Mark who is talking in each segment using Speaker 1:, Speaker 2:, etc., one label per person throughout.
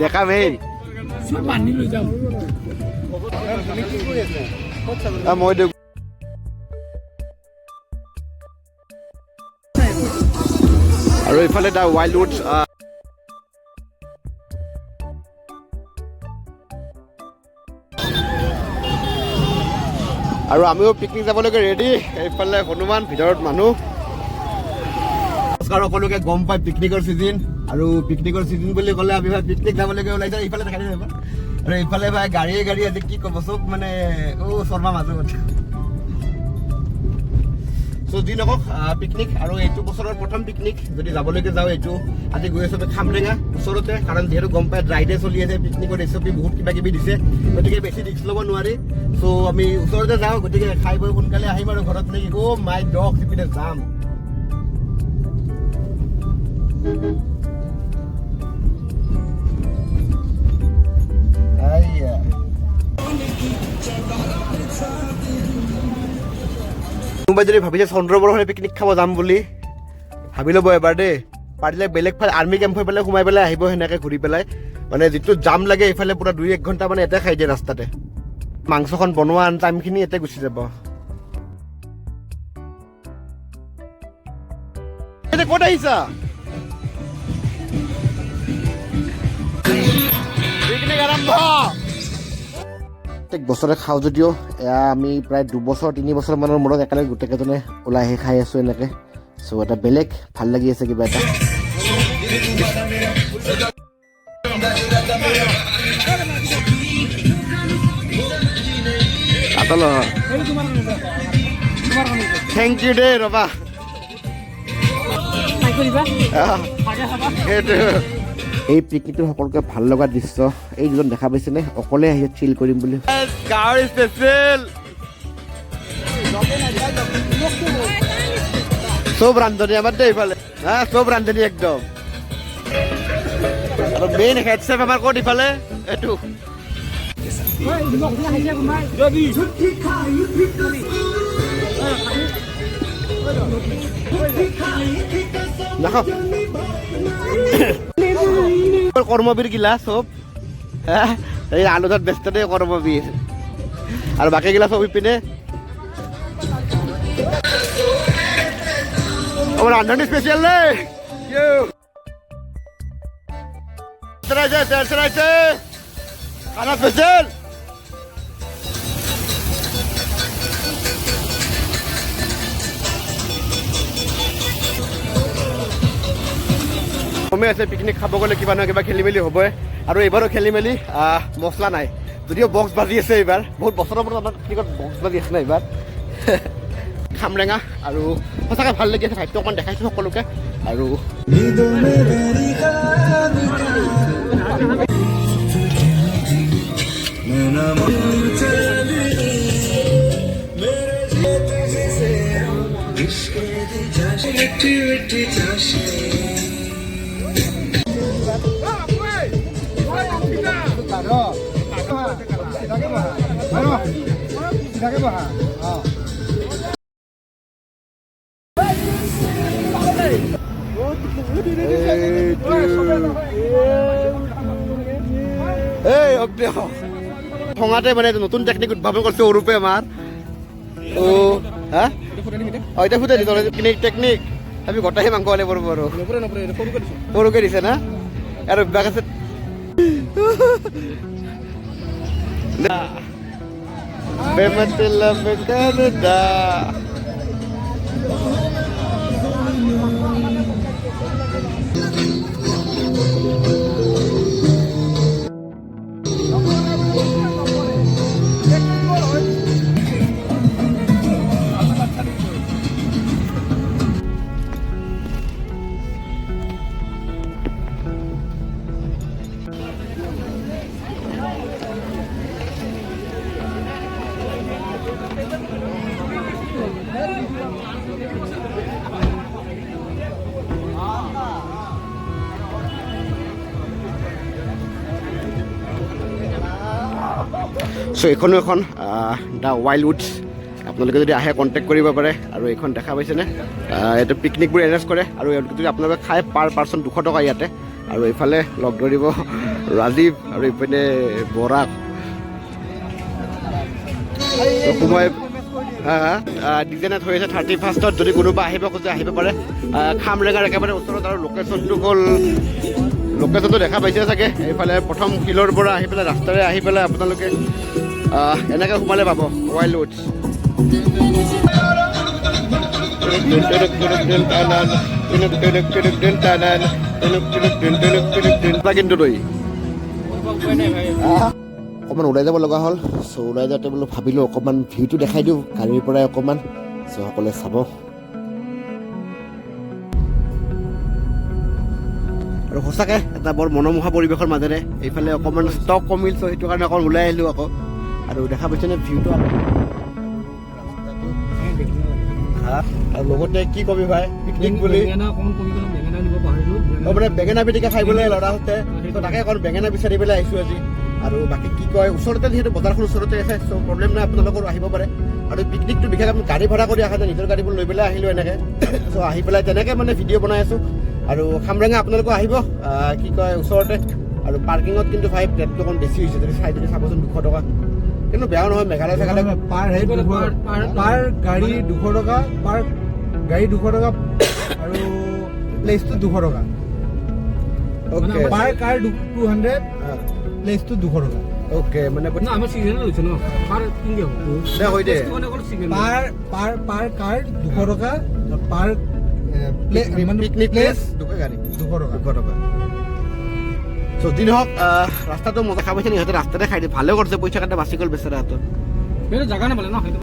Speaker 1: দেখা মেই মই আৰু এইফালে দা ৱাইল্ড উডছ আৰু আমিও পিকনিক যাবলৈকে ৰেডি এইফালে হনুমান ভিতৰত মানুহ নমস্কাৰ সকলোকে গম পাই পিকনিকৰ চিজন আৰু পিকনিকৰ চিজন বুলি ক'লে আমি পিকনিক যাবলৈকে ওলাইছে এইফালে দেখাই দিব আৰু এইফালে ভাই গাড়ী আজি কি ক'ব চব মানে শৰ্মা মাজত চ' যি নকওক পিকনিক আৰু এইটো বছৰৰ প্ৰথম পিকনিক যদি যাবলৈকে যাওঁ এইটো আজি গৈ আছোঁ খামৰেঙা ওচৰতে কাৰণ যিহেতু গম পাই ড্ৰাই ডে চলি আছে পিকনিকৰ ৰেচিপি বহুত কিবা কিবি দিছে গতিকে বেছি ৰিস্ক ল'ব নোৱাৰি চ' আমি ওচৰতে যাওঁ গতিকে খাই বৈ সোনকালে আহিম আৰু ঘৰত নেকি মাই ডগ সিপিনে যাম কোনোবাই যদি ভাবিছে চন্দ্ৰবৰহলে পিকনিক খাব যাম বুলি ভাবি ল'ব এবাৰ দেই পাৰিলে বেলেগ ফালে আৰ্মি কেম্প হৈ পেলাই সোমাই পেলাই আহিব সেনেকৈ ঘূৰি পেলাই মানে যিটো জাম লাগে এইফালে পুৰা 2-1 ঘণ্টা মানে ইয়াতে খাই দিয়ে ৰাস্তাতে মাংসখন বনোৱা টাইমখিনি ইয়াতে গুচি যাব ক'ত আহিছা পিকনিক আৰম্ভ প্ৰত্যেক বছৰে খাওঁ যদিও এয়া আমি প্ৰায় 2-3 বছৰ মানৰ মূৰত একেলগে গোটেইকেইজনে ওলাই আহি খাই আছোঁ এনেকৈ চ' এটা বেলেগ ভাল লাগি আছে কিবা এটা থেংক ইউ দেই ৰবা এই পিকনিকটো সকলোকে ভাল লগা দৃশ্য এই দুজন দেখা পাইছেনে অকলে আহি চিল কৰিম বুলি চব ৰান্ধনি আমাৰ দেই ইফালে চব ৰান্ধনি একদম আৰু মেইন হেড চেফ আমাৰ ক'ত ইফালে এইটো কৰ্মবীৰ গিলা চব এই আলুধাত ব্যস্ত দেই কৰ্মবীৰ আৰু বাকী গিলা চব ইপিনে ৰান্ধনি স্পেচিয়েল দেই খানা স্পেচিয়েল কমে আছে পিকনিক খাব গ'লে কিবা নহয় কিবা খেলি মেলি হ'বই আৰু এইবাৰো খেলি মেলি মছলা নাই যদিও বক্স বাজি আছে এইবাৰ বহুত বছৰৰ পৰা আমাৰ পিকনিকত বক্স বাজি আছে না এইবাৰ খামৰেঙা আৰু সঁচাকৈ ভাল লাগি আছে ঠাইটো অকণমান দেখাইছোঁ সকলোকে আৰু খঙাতে মানে নতুন টেকনিক উদ্ভাৱন কৰিছে অৰূপে আমাৰ এতিয়া ফুটাই দিছ টেকনিক আমি গোটাই মাংস হ'লে পৰব আৰু সৰুকৈ দিছে না আৰু অভ্যাস আছে চ' এইখনো এখন দ্য ৱাইল্ড উডছ আপোনালোকে যদি আহে কণ্টেক্ট কৰিব পাৰে। আৰু এইখন দেখা পাইছেনে, এইটো পিকনিকবোৰ এৰেঞ্জ কৰে আৰু যদি আপোনালোকে খাই পাৰ পাৰ্চন 200 টকা ইয়াতে। আৰু এইফালে লগ ধৰিব ৰাজীৱ আৰু ইপিনে বৰাক সময় ডিজাইনত হৈ আছে 31st। যদি কোনোবা আহিব খোজে আহিব পাৰে। খামৰেঙাৰ একেবাৰে ওচৰত আৰু লোকেশ্যনটো হ'ল, লোকেশ্যনটো দেখা পাইছে চাগে, এইফালে প্ৰথম শিলৰ পৰা আহি পেলাই ৰাস্তাৰে আহি পেলাই আপোনালোকে এনেকৈ সোমালে পাব ৱাইল্ড উডছ। কিন্তু তই অকণমান ওলাই যাব লগা হ'ল। চ' ওলাই যাওঁতে বোলো ভাবিলোঁ অকণমান ভিউটো দেখাই দিওঁ গাড়ীৰ পৰাই অকণমান, চ' সকলোৱে চাব। আৰু সঁচাকৈ এটা বৰ মনোমোহা পৰিৱেশৰ মাজেৰে এইফালে অকণমান ষ্টক কমিল, চ' সেইটো কাৰণে অকণ ওলাই আহিলোঁ আকৌ। আৰু দেখা পাইছেনে ভিউটো, আৰু লগতে কি কবি ভাই পিকনিক বুলি মানে বেঙেনা পিটিকা খাইবলৈ ল'ৰাহঁতে, তাকে অকণ বেঙেনা বিচাৰি পেলাই আহিছোঁ আজি। আৰু বাকী কি কয়, ওচৰতে যিহেতু বজাৰখন ওচৰতে আছে, চ' প্ৰব্লেম নাই, আপোনালোকৰ আহিব পাৰে। আৰু পিকনিকটো বিশেষ আমি গাড়ী ভাড়া কৰি অহা নাই, নিজৰ গাড়ীবোৰ লৈ পেলাই আহিলোঁ এনেকৈ। চ' আহি পেলাই তেনেকৈ মানে ভিডিঅ' বনাই আছোঁ। আৰু খামৰেঙা আপোনালোকে আহিব, কি কয় ওচৰতে। আৰু পাৰ্কিঙত কিন্তু ভাই ৰেটটো অকণ বেছি হৈছে, যদি চাই যদি চাবচোন 200 টকা, কিন্তু বেয়াও নহয়। মেঘালয় চেঘালয়
Speaker 2: পাৰ গাড়ী 200 টকা, পাৰ গাড়ী 200 টকা আৰু প্লেচটো 200 টকা।
Speaker 1: অ'কে,
Speaker 2: পাৰ কাৰ 200, প্লেচটো 200 টকা।
Speaker 1: অ'কে, মানে
Speaker 3: আমাৰ চিজনেল হৈছে ন, পাৰ কিনি হ'ব
Speaker 1: হৈ দে
Speaker 2: পাৰ কাৰ 200 টকা, পাৰ
Speaker 1: পিকনিক প্লেচ
Speaker 2: 200 টকা।
Speaker 1: যদি নহওক ৰাস্তাটো মজা খাই পাইছে নি, সিহঁতে ৰাস্তাতে খাই দিয়ে, ভালে কৰিছে, পইচা কাটা বাচি গ'ল বেচেৰা হাতত।
Speaker 3: সেইটো জাগা নাপালে ন, সেইটো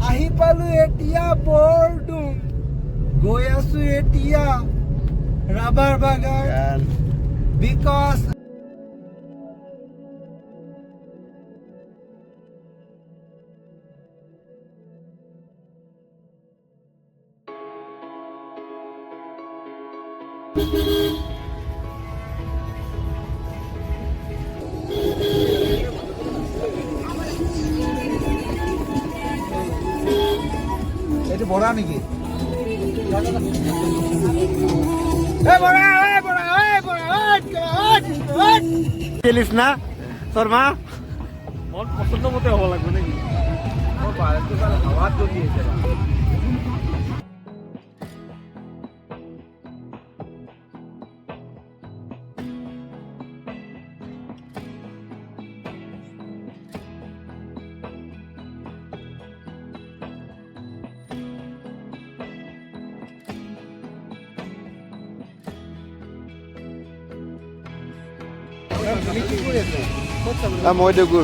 Speaker 2: আহি পালো এতিয়া বৰডুম, গৈ আছো এতিয়া ৰাবাৰ বাগান, বিকজ এইটো বৰা নেকি?
Speaker 1: না শৰ্মা
Speaker 3: মোৰ পচন্দ মতে হ'ব লাগিব নেকি?
Speaker 1: মই দেখো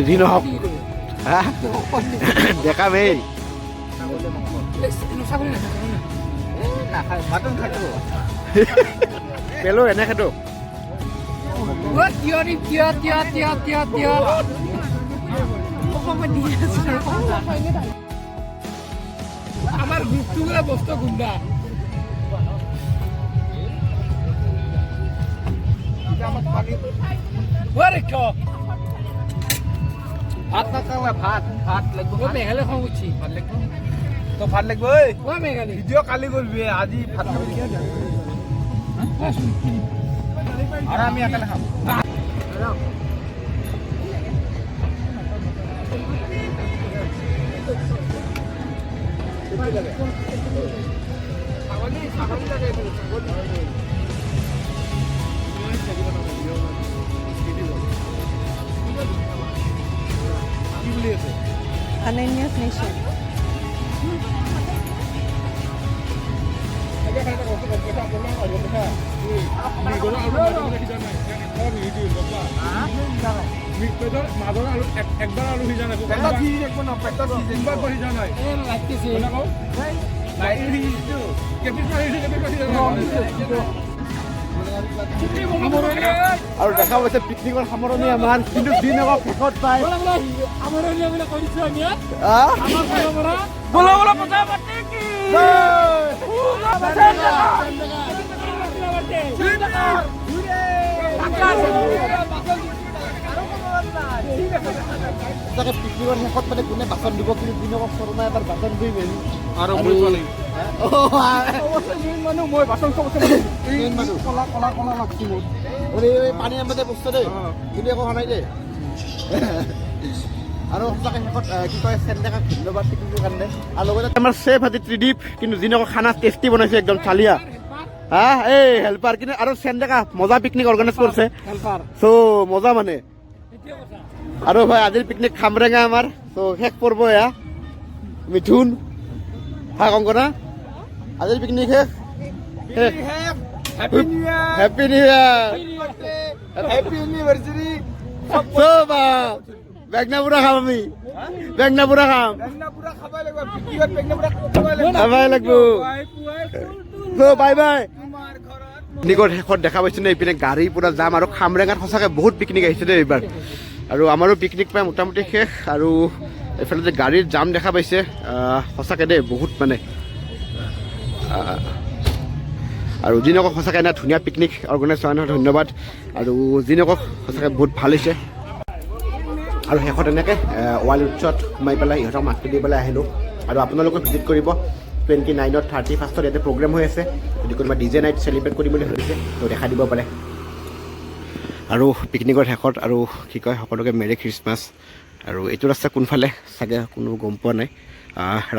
Speaker 1: যি নহওক দেখামেই পেলো এনে খাটো
Speaker 3: আমাৰ গ্ৰুপটো বস্তু গুণ্ডা ভাত নাখালে ভাত লাগব মেঘালয় খাওঁ উঠি ভাত লাগব তো ভাত লাগব মেঘালয় ভিডিঅ' কালি কৰিবি আজি ভাত খাবি আৰু আমি একেলগে খাম
Speaker 4: Ananias Nation.
Speaker 3: মাজৰ আলু একবাৰ আলু সিজা নাই
Speaker 1: আৰু দেখা পাইছে পিকনিকৰ সামৰণি আমাৰ, কিন্তু দিন আকৌ শেষত পায়। পিকনিকৰ শেষত মানে কোনে বাচন দিব, কিন্তু দিনক শৰ্মা এবাৰ বাচন দি মেলি
Speaker 3: আৰু মই বাচন
Speaker 1: পানী আমাতে বস্তু দেই, কিন্তু একো হোৱা নাই দেই। আৰু সঁচাকৈ শেষত কি কয় চেন্দেকাক ধন্যবাদ পিকনিকৰ কাৰণে। আৰু লগতে আমাৰ চেফ আজি ত্ৰিদীপ, কিন্তু যিনক খানা টেষ্টি বনাইছে একদম চালিয়া। হা এই হেল্পাৰ, কিন্তু আৰু চেন্দেকা মজা পিকনিক অৰ্গেনাইজ কৰিছে, চ' মজা মানে। আৰু ভাই আজিৰ পিকনিক খামৰেঙা আমাৰ, চ' শেষ পৰ্ব এয়া। মিথুন হা কংকনা, আজিৰ পিকনিক শেষ। হেপী নিউ ইয়াৰ,
Speaker 3: হেপী এনিভাৰ্চাৰী।
Speaker 1: চব বেগনাপুৰা খাম আমি, বেগনাপুৰা খাম, খাবাই লাগিব। Bye bye. পিকনিকৰ শেষত দেখা পাইছো নে এইপিনে গাড়ী পুৰা যাম, আৰু খামৰেঙাত সঁচাকৈ বহুত পিকনিক আহিছে দেই এইবাৰ। আৰু আমাৰো পিকনিক প্ৰায় মোটামুটি শেষ। আৰু এইফালে যে গাড়ীৰ জাম দেখা পাইছে, সঁচাকৈ দেই বহুত মানে। আৰু যিনকক সঁচাকৈ এনে ধুনীয়া পিকনিক অৰ্গেনাইজ হোৱা নহয় ধন্যবাদ। আৰু যিনকক সঁচাকৈ বহুত ভাল হৈছে। আৰু শেষত এনেকৈ ৱাইল্ড উৎসৱত সোমাই পেলাই ইহঁতক মাতটো দি পেলাই আহিলোঁ। আৰু আপোনালোকে ভিজিট কৰিব 29ত 31st ইয়াতে প্ৰগ্ৰেম হৈ আছে। যদি কোনোবা DJ নাইট চেলিব্ৰেট কৰিম বুলি ভাবিছে তো দেখা দিব পাৰে। আৰু পিকনিকৰ শেষত আৰু কি কয় সকলোকে মেৰি খ্ৰীষ্টমাছ। আৰু এইটো ৰাস্তা কোনফালে চাগে কোনো গম পোৱা নাই।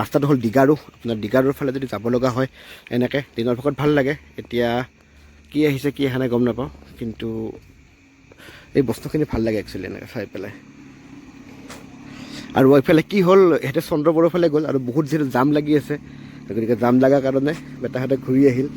Speaker 1: ৰাস্তাটো হ'ল ডিগাৰু। আপোনাৰ ডিগাৰুৰ ফালে যদি যাব লগা হয় এনেকৈ দিনৰ ভাগত ভাল লাগে। এতিয়া কি আহিছে কি অহা নাই গম নাপাওঁ, কিন্তু এই বস্তুখিনি ভাল লাগে একচুৱেলি এনেকৈ চাই পেলাই। আৰু এইফালে কি হ'ল, সিহঁতে চন্দ্ৰপুৰৰ ফালে গ'ল আৰু বহুত যিহেতু জাম লাগি আছে, গতিকে জাম লগাৰ কাৰণে বেটাহঁতে ঘূৰি আহিল।